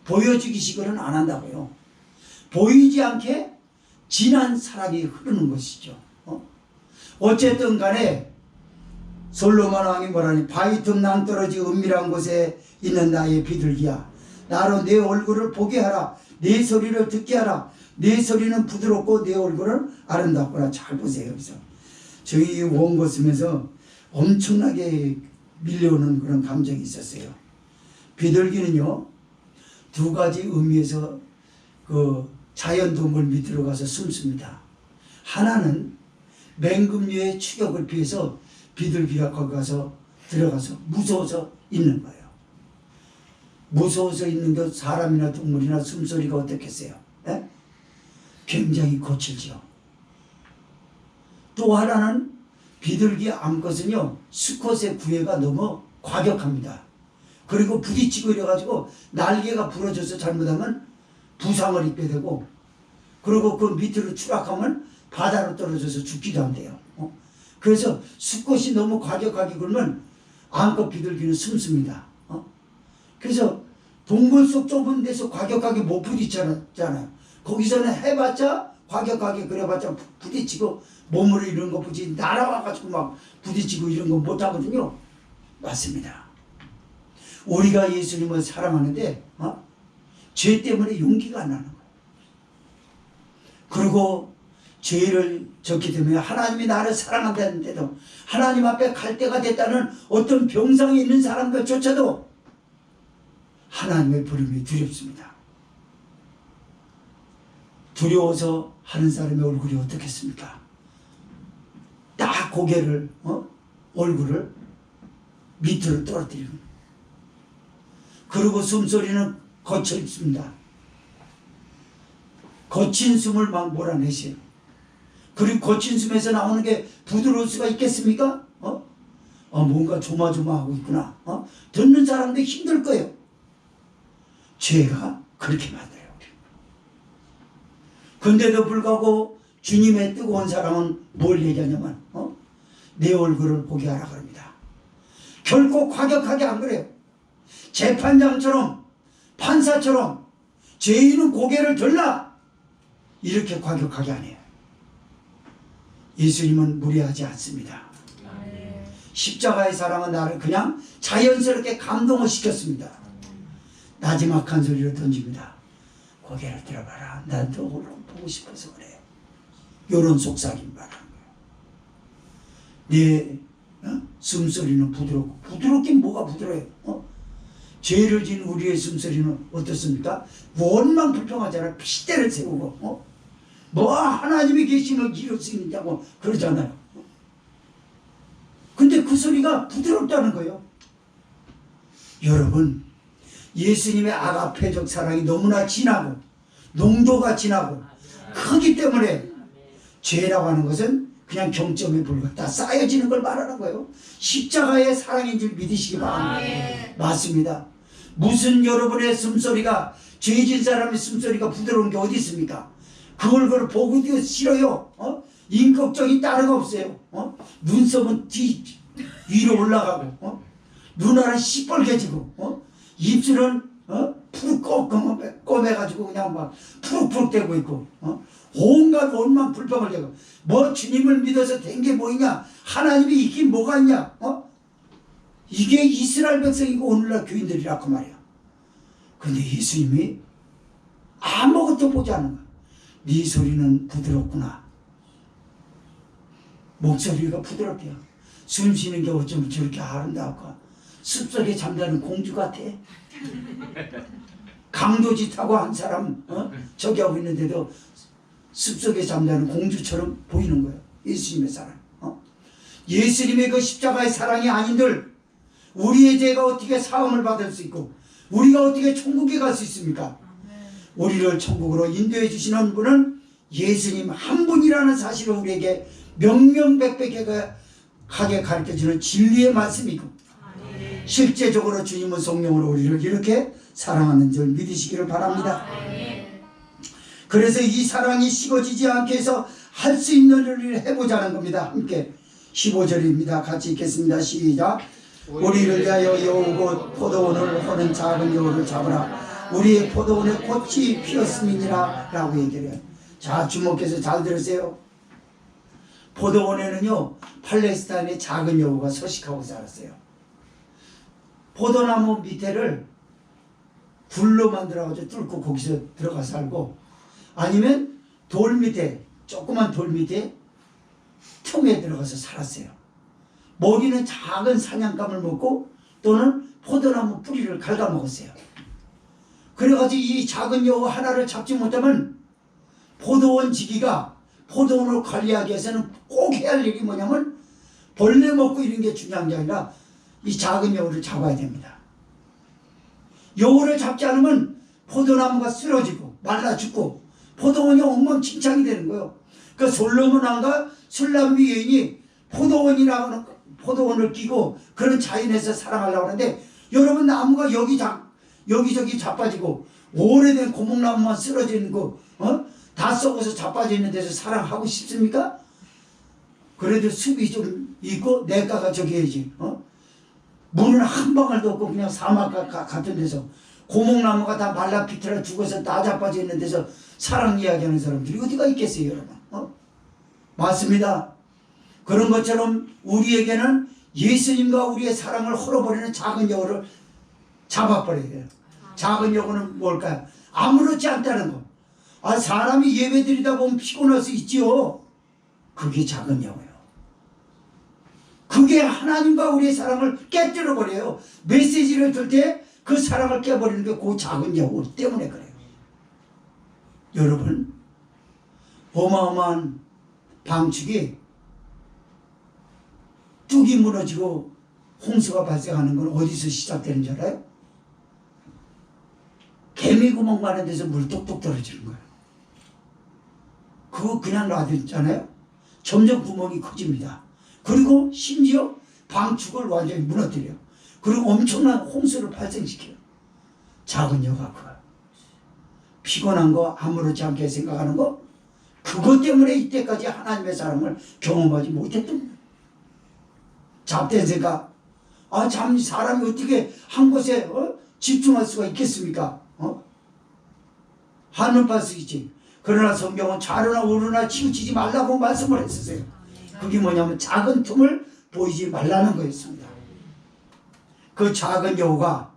보여주기식으로는 안 한다고요. 보이지 않게 진한 사랑이 흐르는 것이죠. 어쨌든 간에 솔로몬 왕이 뭐라니, 바위 틈 낭떠러지 은밀한 곳에 있는 나의 비둘기야, 나로 내 얼굴을 보게 하라. 내 소리를 듣게 하라. 내 소리는 부드럽고 내 얼굴은 아름답구나. 잘 보세요. 여기서 저희 원고 쓰면서 엄청나게 밀려오는 그런 감정이 있었어요. 비둘기는요, 두 가지 의미에서 그 자연동물 밑으로 가서 숨습니다. 하나는 맹금류의 추격을 피해서 비둘기가 거기 가서 들어가서 무서워서 있는 거예요. 무서워서 있는 것, 사람이나 동물이나 숨소리가 어떻겠어요? 네? 굉장히 거칠죠. 또 하나는 비둘기 암컷은요, 수컷의 구애가 너무 과격합니다. 그리고 부딪히고 이래가지고 날개가 부러져서 잘못하면 부상을 입게 되고, 그리고 그 밑으로 추락하면 바다로 떨어져서 죽기도 한대요. 그래서 수컷이 너무 과격하게 굴면 암컷 비둘기는 숨습니다. 그래서 동굴 속 좁은 데서 과격하게 못 부딪잖아요. 거기서는 해봤자 과격하게 그래봤자 부딪히고 몸으로 이런 거 부딪히 날아와가지고 막 부딪히고 이런 거 못하거든요. 맞습니다. 우리가 예수님을 사랑하는데 죄 때문에 용기가 안 나는 거예요. 그리고 죄를 졌기 때문에 하나님이 나를 사랑한다는데도, 하나님 앞에 갈 때가 됐다는 어떤 병상에 있는 사람들조차도 하나님의 부름이 두렵습니다. 두려워서 하는 사람의 얼굴이 어떻겠습니까? 딱 고개를 얼굴을 밑으로 떨어뜨리는, 그리고 숨소리는 거쳐 있습니다. 거친 숨을 막 몰아내세요. 그리고 거친 숨에서 나오는 게 부드러울 수가 있겠습니까? 뭔가 조마조마하고 있구나. 듣는 사람도 힘들 거예요. 죄가 그렇게 만들어요. 근데도 불구하고 주님의 뜨거운 사랑은 뭘 얘기하냐면 내 얼굴을 보게 하라 그럽니다. 결코 과격하게 안 그래요. 재판장처럼, 판사처럼 죄인은 고개를 들라 이렇게 과격하게 안 해요. 예수님은 무례하지 않습니다. 십자가의 사랑은 나를 그냥 자연스럽게 감동을 시켰습니다. 나지막한 소리로 던집니다. 고개를 들어봐라. 난 또 보고 싶어서 그래. 요런 속삭임 말하는 거예요. 내 숨소리는 부드럽고, 부드럽긴 뭐가 부드러워요? 죄를 지은 우리의 숨소리는 어떻습니까? 원망 불평하잖아요. 피대를 세우고 뭐 하나님이 계시면 이럴 수 있느냐고 그러잖아요. 근데 그 소리가 부드럽다는 거예요. 여러분, 예수님의 아가페적 사랑이 너무나 진하고 농도가 진하고 크기 때문에 죄라고 하는 것은 그냥 경점에 불과하다. 쌓여지는 걸 말하는 거예요. 십자가의 사랑인 줄 믿으시기 바랍니다. 맞습니다. 무슨 여러분의 숨소리가, 죄진 사람의 숨소리가 부드러운 게 어디 있습니까? 그걸 보고도 싫어요. 인격적인 따르가 없어요. 눈썹은 위로 올라가고, 눈알은 시뻘개지고, 입술은 푸르 꼬매가지고 그냥 막 푸룩푸룩 대고 있고, 온갖 원망 불평을 대고, 뭐 주님을 믿어서 된 게 뭐냐? 하나님이 있긴 뭐가 있냐? 이게 이스라엘 백성이고 오늘날 교인들이라고 말이야. 근데 예수님이 아무것도 보지 않는 거야. 네 소리는 부드럽구나. 목소리가 부드럽대요. 숨 쉬는 게 어쩜 저렇게 아름다울까? 숲속에 잠자는 공주 같아. 강도짓하고 한 사람 저기 하고 있는데도 숲속에 잠자는 공주처럼 보이는 거예요. 예수님의 사랑. 예수님의 그 십자가의 사랑이 아닌들 우리의 죄가 어떻게 사함을 받을 수 있고 우리가 어떻게 천국에 갈 수 있습니까? 우리를 천국으로 인도해 주시는 분은 예수님 한 분이라는 사실을 우리에게 명명백백하게 가르쳐주는 진리의 말씀이고, 실제적으로 주님은 성령으로 우리를 이렇게 사랑하는 줄 믿으시기를 바랍니다. 그래서 이 사랑이 식어지지 않게 해서 할 수 있는 일을 해보자는 겁니다. 함께 15절입니다. 같이 읽겠습니다. 시작. 우리를 위하여 여우 곧 포도원을 허는 작은 여우를 잡으라. 우리의 포도원에 꽃이 피었음이니라 라고 얘기를 해요. 자, 주목해서 잘 들으세요. 포도원에는요 팔레스타인의 작은 여우가 서식하고 살았어요. 포도나무 밑에를 불로 만들어가지고 뚫고 거기서 들어가 살고, 아니면 돌 밑에, 조그만 돌 밑에 틈에 들어가서 살았어요. 먹이는 작은 사냥감을 먹고 또는 포도나무 뿌리를 갉아먹었어요. 그래가지고 이 작은 여우 하나를 잡지 못하면 포도원 지기가 포도원을 관리하기 위해서는 꼭 해야 할 일이 뭐냐면 벌레 먹고 이런 게 중요한 게 아니라 이 작은 여우를 잡아야 됩니다. 여우를 잡지 않으면 포도나무가 쓰러지고 말라 죽고 포도원이 엉망진창이 되는 거예요. 그러니까 솔로몬 왕과 술람비 여인이 포도원을 끼고 그런 자연에서 살아가려고 하는데, 여러분 나무가 여기저기 자빠지고 오래된 고목나무만 쓰러지는 거 다 썩어서 자빠져 있는 데서 살아가고 싶습니까? 그래도 숲이 좀 있고 내과가 저기 해야지. 물은 한 방울도 없고 그냥 사막 같은 데서 고목나무가 다 말라 비틀어 죽어서 다 자빠져 있는 데서 사랑 이야기하는 사람들이 어디가 있겠어요, 여러분? 맞습니다. 그런 것처럼 우리에게는 예수님과 우리의 사랑을 헐어버리는 작은 여우를 잡아버려야 돼요. 작은 여우는 뭘까요? 아무렇지 않다는 거. 사람이 예배드리다 보면 피곤할 수 있지요. 그게 작은 여우예요. 그게 하나님과 우리의 사랑을 깨뜨려버려요. 메시지를 들 때 그 사랑을 깨버리는 게 그 작은 여우 때문에 그래요. 여러분, 어마어마한 방축이 뚝이 무너지고 홍수가 발생하는 건 어디서 시작되는 줄 알아요? 개미구멍 많은 데서 물 뚝뚝 떨어지는 거예요. 그거 그냥 놔뒀잖아요. 점점 구멍이 커집니다. 그리고 심지어 방축을 완전히 무너뜨려요. 그리고 엄청난 홍수를 발생시켜요. 작은 여우가 그거예요. 피곤한 거, 아무렇지 않게 생각하는 거, 그것 때문에 이때까지 하나님의 사랑을 경험하지 못했던 거예요. 잡된 생각. 참 사람이 어떻게 한 곳에 집중할 수가 있겠습니까? 하늘판 쓰기지. 그러나 성경은 좌로나 우로나 치우치지 말라고 말씀을 했었어요. 그게 뭐냐면 작은 틈을 보이지 말라는 거였습니다. 그 작은 여우가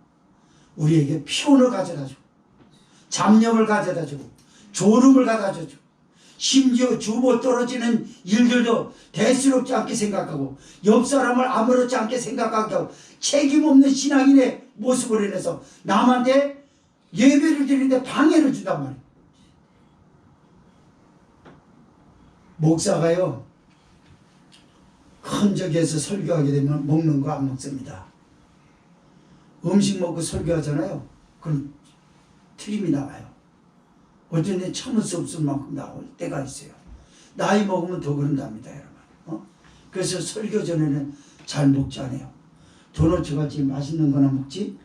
우리에게 피곤을 가져다주고 잡념을 가져다주고 졸음을 가져다주고 심지어 주보 떨어지는 일들도 대수롭지 않게 생각하고 옆 사람을 아무렇지 않게 생각하게 하고 책임없는 신앙인의 모습을 인해서 남한테 예배를 드리는데 방해를 준단 말이에요. 목사가요 큰 저기에서 설교하게 되면 먹는 거 안 먹습니다. 음식 먹고 설교하잖아요. 그럼 트림이 나와요. 어쩐 데 참을 수 없을 만큼 나올 때가 있어요. 나이 먹으면 더 그런답니다, 여러분. 그래서 설교 전에는 잘 먹지 않아요. 도넛 같이 맛있는 거나 먹지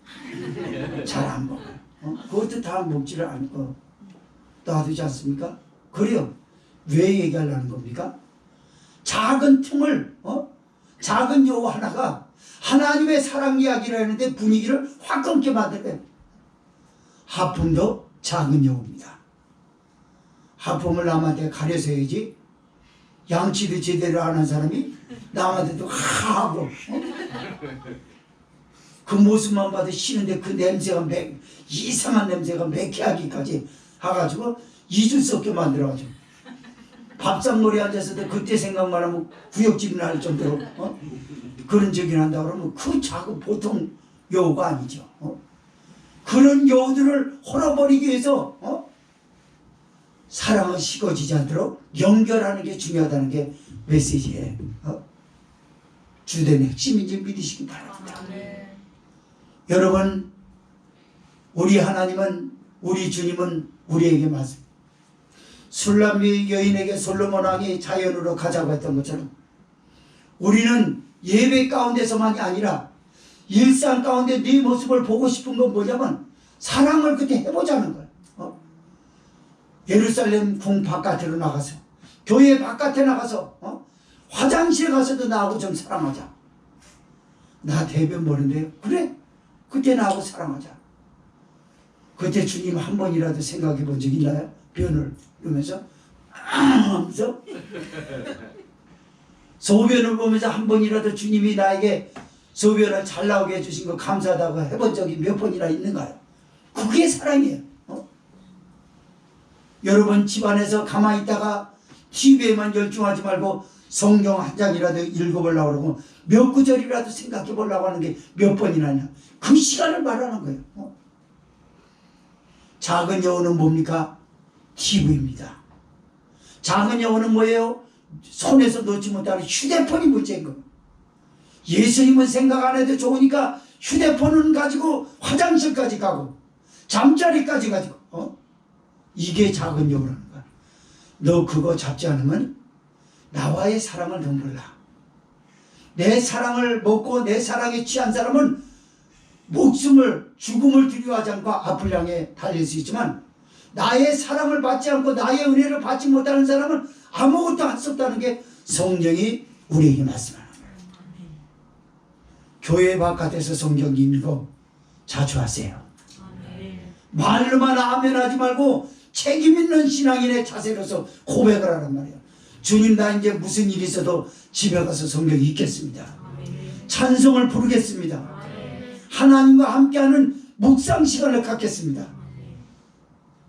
잘 안 먹어요. 그것도 다 먹지를 않고 놔두지 않습니까? 그래요. 왜 얘기하려는 겁니까? 작은 틈을 작은 여우 하나가 하나님의 사랑 이야기를 하는데 분위기를 확 끊게 만들어요. 하품도 작은 여우입니다. 하품을 남한테 가려서 해야지. 양치도 제대로 하는 사람이 남한테도 하고 그 모습만 봐도 싫은데 그 냄새가 이상한 냄새가 매캐하기까지 해가지고 잊을 수 없게 만들어가지고 밥상머리에 앉아서도 그때 생각만 하면 구역질이 날 정도로 그런 적이 난다 그러면 그 작은 보통 여우가 아니죠. 그런 여우들을 홀아버리기 위해서 사랑은 식어지지 않도록 연결하는 게 중요하다는 게 메시지의 주된 핵심인지 믿으시기 바랍니다. 여러분, 우리 하나님은, 우리 주님은 우리에게 말씀. 술람미 여인에게 솔로몬 왕이 자연으로 가자고 했던 것처럼 우리는 예배 가운데서만이 아니라 일상 가운데 네 모습을 보고 싶은 건 뭐냐면 사랑을 그때 해보자는 거예요. 예루살렘 궁 바깥으로 나가서 교회 바깥에 나가서 화장실에 가서도 나하고 좀 사랑하자. 나 대변 보는데 그래 그때 나하고 사랑하자. 그때 주님 한 번이라도 생각해 본 적 있나요? 변을 이러면서 하면서 소변을 보면서 한 번이라도 주님이 나에게 소변을 잘 나오게 해주신 거 감사하다고 해본 적이 몇 번이나 있는가요? 그게 사랑이에요. 여러분 집안에서 가만히 있다가 TV에만 열중하지 말고 성경 한 장이라도 읽어보려고 그러고 몇 구절이라도 생각해 보려고 하는 게 몇 번이나 하냐. 그 시간을 말하는 거예요. 작은 여우는 뭡니까? TV입니다. 작은 여우는 뭐예요? 손에서 놓지 못하는 휴대폰이 문제인 거예요. 예수님은 생각 안 해도 좋으니까 휴대폰은 가지고 화장실까지 가고 잠자리까지 가지고 이게 작은 여우라는 거야. 너 그거 잡지 않으면 나와의 사랑을 너 몰라. 내 사랑을 먹고 내 사랑에 취한 사람은 목숨을 죽음을 두려워하지 않고 앞을 향해 달릴 수 있지만 나의 사랑을 받지 않고 나의 은혜를 받지 못하는 사람은 아무것도 할 수 없다는 게 성령이 우리에게 말씀하는 거예요. 교회 바깥에서 성경 읽고 자주 하세요. 말로만 아멘 하지 말고 책임 있는 신앙인의 자세로서 고백을 하란 말이에요. 주님 나 이제 무슨 일이 있어도 집에 가서 성경 읽겠습니다. 찬송을 부르겠습니다. 하나님과 함께하는 묵상 시간을 갖겠습니다.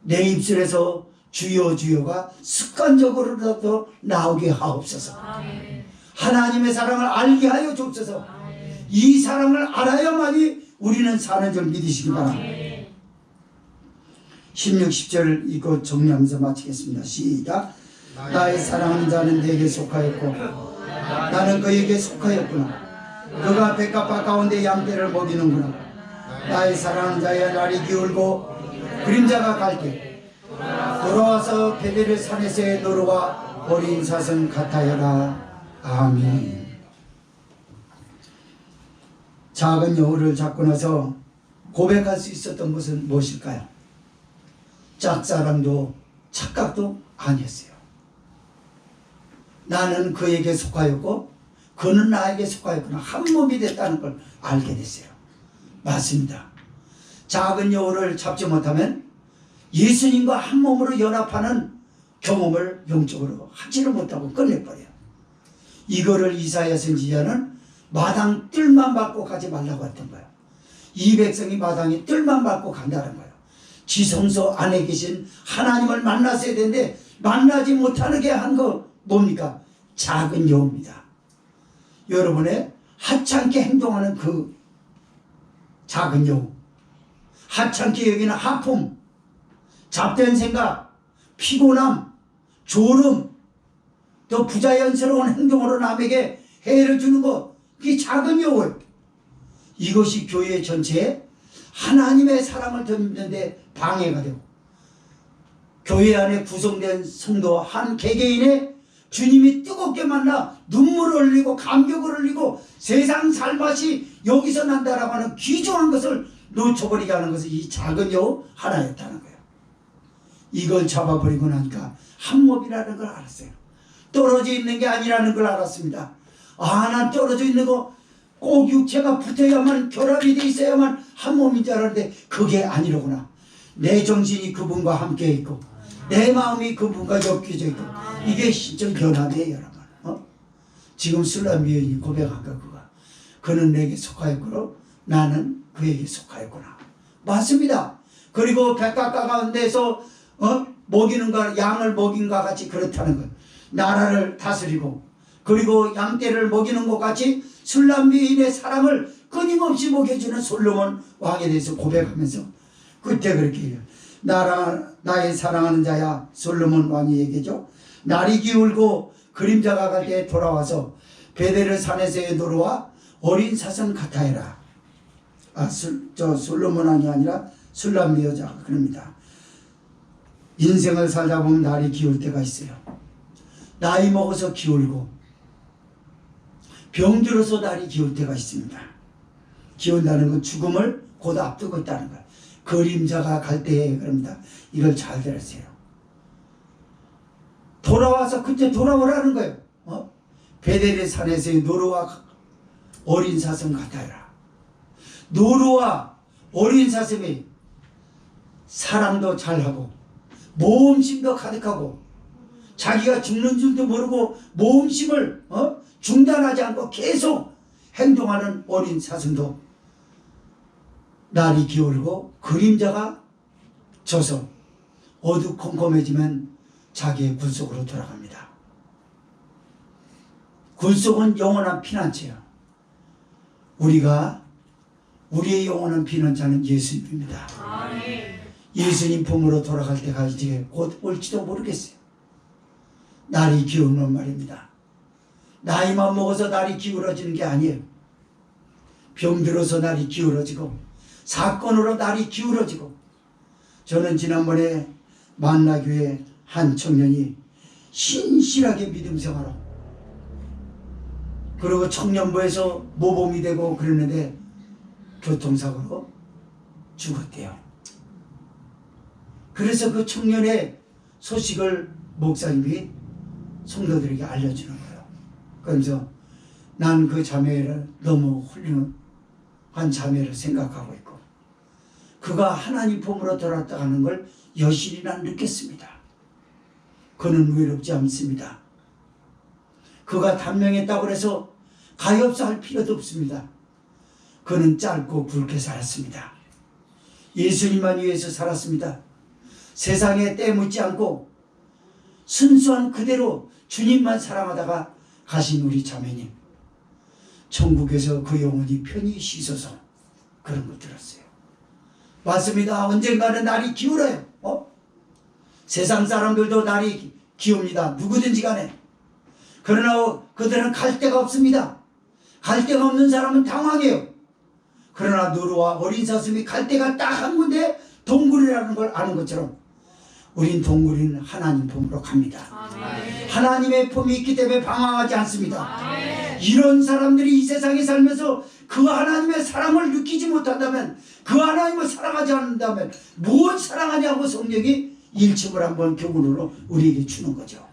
내 입술에서 주여 주여가 습관적으로라도 나오게 하옵소서. 하나님의 사랑을 알게 하여 주옵소서. 이 사랑을 알아야만이 우리는 사는 줄 믿으시기 바랍니다. 16, 10절 읽고 정리하면서 마치겠습니다. 시작. 나의 사랑하는 자는 내게 속하였고 나는 그에게 속하였구나. 그가 백합화 가운데 양떼를 먹이는구나. 나의 사랑하는 자의 날이 기울고 그림자가 갈 때 돌아와서 베델의 산에서의 노루와 어린 사슴 같아여라. 아멘. 작은 여우를 잡고 나서 고백할 수 있었던 것은 무엇일까요? 짝사랑도 착각도 아니었어요. 나는 그에게 속하였고 그는 나에게 속하였구나. 한 몸이 됐다는 걸 알게 됐어요. 맞습니다. 작은 여우를 잡지 못하면 예수님과 한 몸으로 연합하는 경험을 영적으로 하지를 못하고 끝내버려요. 이거를 이사야 선지자는 마당 뜰만 밟고 가지 말라고 했던 거예요. 이 백성이 마당에 뜰만 밟고 간다는 거예요. 지성소 안에 계신 하나님을 만났어야 되는데 만나지 못하게 한 거 뭡니까? 작은 여우입니다. 여러분의 하찮게 행동하는 그 작은 여우, 하찮게 여기는 하품, 잡된 생각, 피곤함, 졸음, 또 부자연스러운 행동으로 남에게 해를 주는 것, 그게 작은 여우예요. 이것이 교회 전체에 하나님의 사랑을 던지는데 방해가 되고 교회 안에 구성된 성도 한 개개인의 주님이 뜨겁게 만나 눈물을 흘리고 감격을 흘리고 세상 살맛이 여기서 난다라고 하는 귀중한 것을 놓쳐버리게 하는 것은 이 작은 여우 하나였다는 거예요. 이걸 잡아버리고 나니까 한 몸이라는 걸 알았어요. 떨어져 있는 게 아니라는 걸 알았습니다. 아, 난 떨어져 있는 거 꼭 육체가 붙어야만, 결합이 돼 있어야만 한 몸인 줄 알았는데 그게 아니로구나. 내 정신이 그분과 함께 있고 내 마음이 그분과 엮여져 있고 이게 신적 연합이에요, 여러분. 지금 술람미 여인이 고백한 거 그거. 그는 내게 속하였고 나는 그에게 속하였구나. 맞습니다. 그리고 백각가 가운데서 먹이는 거, 양을 먹인 것 같이 그렇다는 거예요. 나라를 다스리고 그리고 양떼를 먹이는 것 같이 술람미 여인의 사랑을 끊임없이 먹여주는 솔로몬 왕에 대해서 고백하면서 그때 그렇게 해요. 나의 사랑하는 자야, 솔로몬 왕이 얘기죠. 날이 기울고 그림자가 갈 때 돌아와서 베델을 산에서의 노루와 어린 사슴 같아해라. 솔로몬 왕이 아니라 술람미 여자가 그럽니다. 인생을 살다 보면 날이 기울 때가 있어요. 나이 먹어서 기울고 병들어서 날이 기울 때가 있습니다. 기운다는 건 죽음을 곧 앞두고 있다는 거예요. 그림자가 갈 때에 그럽니다. 이걸 잘 들으세요. 돌아와서 그때 돌아오라는 거예요. 베델의 산에서의 노루와 어린 사슴 같아라. 노루와 어린 사슴이 사랑도 잘하고 모험심도 가득하고 자기가 죽는 줄도 모르고 모험심을 중단하지 않고 계속 행동하는 어린 사슴도 날이 기울고 그림자가 져서 어두컴컴해지면 자기의 굴속으로 돌아갑니다. 굴속은 영원한 피난처예요. 우리의 영원한 피난처는 예수님입니다. 예수님 품으로 돌아갈 때가 이제 곧 올지도 모르겠어요. 날이 기우는 말입니다. 나이만 먹어서 날이 기울어지는 게 아니에요. 병들어서 날이 기울어지고 사건으로 날이 기울어지고. 저는 지난번에 만나교회 한 청년이 신실하게 믿음 생활하고 그리고 청년부에서 모범이 되고 그랬는데 교통사고로 죽었대요. 그래서 그 청년의 소식을 목사님이 성도들에게 알려주는 거예요. 그러면서 난 그 자매를 너무 훌륭한 자매를 생각하고 있고 그가 하나님 품으로 돌아왔다 하는 걸 여실히 난 느꼈습니다. 그는 외롭지 않습니다. 그가 단명했다고 해서 가엾어 할 필요도 없습니다. 그는 짧고 굵게 살았습니다. 예수님만 위해서 살았습니다. 세상에 때묻지 않고 순수한 그대로 주님만 사랑하다가 가신 우리 자매님, 천국에서 그 영혼이 편히 쉬소서 그런 걸 들었어요. 맞습니다. 언젠가는 날이 기울어요. 세상 사람들도 날이 기웁니다. 누구든지 간에. 그러나 그들은 갈 데가 없습니다. 갈 데가 없는 사람은 당황해요. 그러나 노루와 어린 사슴이 갈 데가 딱 한 군데 동굴이라는 걸 아는 것처럼 우린 동굴인 하나님 품으로 갑니다. 아멘. 하나님의 품이 있기 때문에 방황하지 않습니다. 아멘. 이런 사람들이 이 세상에 살면서 그 하나님의 사랑을 느끼지 못한다면, 그 하나님을 사랑하지 않는다면 무엇 사랑하냐고 성경이 일침을 한번 교훈으로 우리에게 주는 거죠.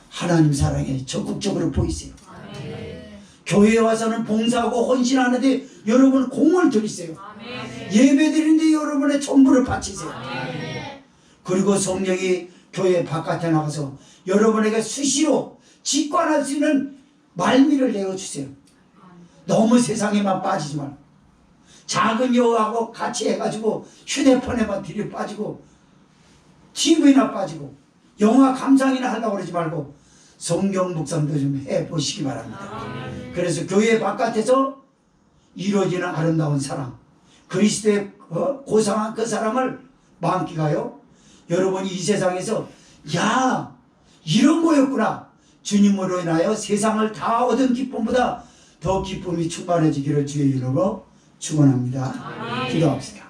하나님 사랑에 적극적으로 보이세요. 아멘. 교회에 와서는 봉사하고 헌신하는데 여러분 공을 들이세요. 아멘. 예배 드리는데 여러분의 전부를 바치세요. 아멘. 그리고 성령이 교회 바깥에 나가서 여러분에게 수시로 직관할 수 있는 말미를 내어주세요. 너무 세상에만 빠지지 말고 작은 여우하고 같이 해가지고 휴대폰에만 들여 빠지고 TV나 빠지고 영화 감상이나 하려고 그러지 말고 성경 묵상도 좀 해보시기 바랍니다. 그래서 교회 바깥에서 이루어지는 아름다운 사랑, 그리스도의 고상한 그 사랑을 만끽하여 여러분이 이 세상에서 야 이런 거였구나, 주님으로 인하여 세상을 다 얻은 기쁨보다 더 기쁨이 충만해지기를 주의 이름으로 축원합니다. 기도합시다.